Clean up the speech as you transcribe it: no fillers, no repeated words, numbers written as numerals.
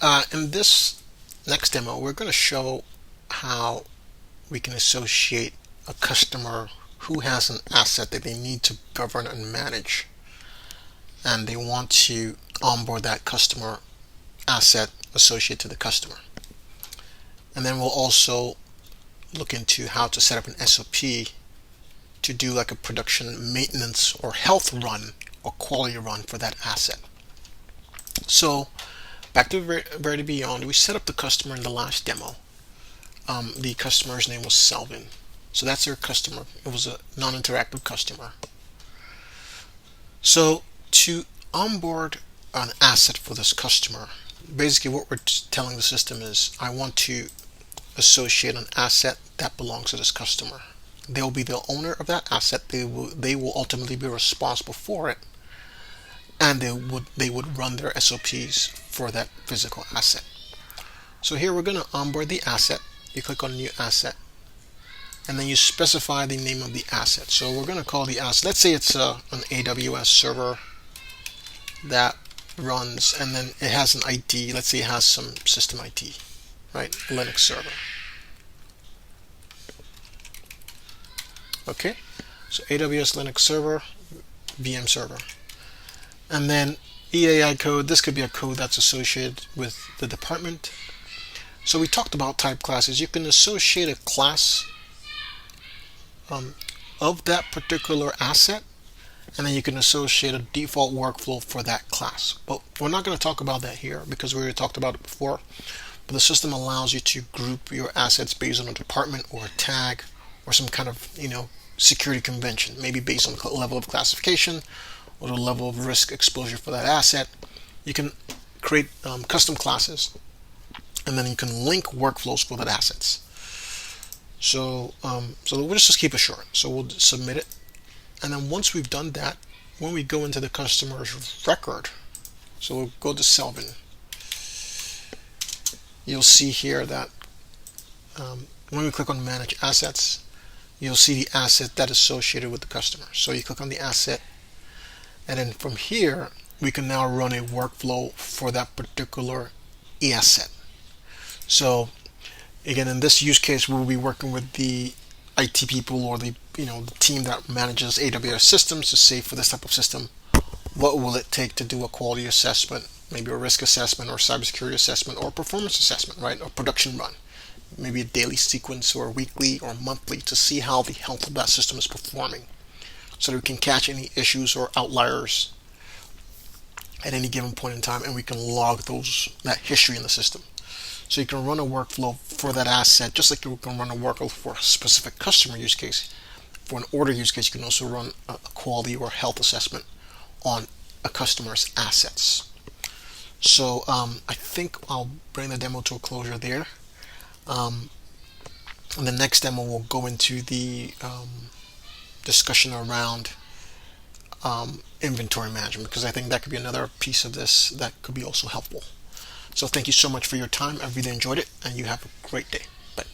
In this next demo, we're going to show how we can associate a customer who has an asset that they need to govern and manage, and they want to onboard that customer asset associated to the customer. And then we'll also look into how to set up an SOP to do like a production maintenance or health run or quality run for that asset. So back to VerityBeyond, we set up the customer in the last demo. The customer's name was Selvin. So that's our customer. It was a non-interactive customer. So to onboard an asset for this customer, basically what we're telling the system is, I want to associate an asset that belongs to this customer. They will be the owner of that asset. They will ultimately be responsible for it, and they would run their SOPs for that physical asset. So here we're going to onboard the asset. You click on New Asset, and then you specify the name of the asset. So we're going to call the asset, let's say it's an AWS server that runs, and then it has an ID. Let's say it has some system ID, right? Linux server. Okay, so AWS Linux server, VM server. And then EAI code, this could be a code that's associated with the department. So we talked about type classes. You can associate a class of that particular asset, and then you can associate a default workflow for that class. But we're not going to talk about that here because we already talked about it before. But the system allows you to group your assets based on a department or a tag or some kind of security convention, maybe based on the level of classification or the level of risk exposure for that asset. You can create custom classes, and then you can link workflows for that assets. So we'll just keep it short. So we'll submit it, and then once we've done that, when we go into the customer's record, so we'll go to Selvin. You'll see here that when we click on Manage Assets, you'll see the asset that is associated with the customer. So you click on the asset, and then from here we can now run a workflow for that particular asset. So again, in this use case, we'll be working with the IT people or the team that manages AWS systems to say, for this type of system, what will it take to do a quality assessment, maybe a risk assessment or cybersecurity assessment or performance assessment, right? Or production run. Maybe a daily sequence or weekly or monthly to see how the health of that system is performing, so that we can catch any issues or outliers at any given point in time, and we can log that history in the system. So you can run a workflow for that asset, just like you can run a workflow for a specific customer use case. For an order use case, you can also run a quality or health assessment on a customer's assets. So I think I'll bring the demo to a closure there. In the next demo, we'll go into the discussion around inventory management, because I think that could be another piece of this that could be also helpful. So thank you so much for your time. I really enjoyed it, and you have a great day. Bye.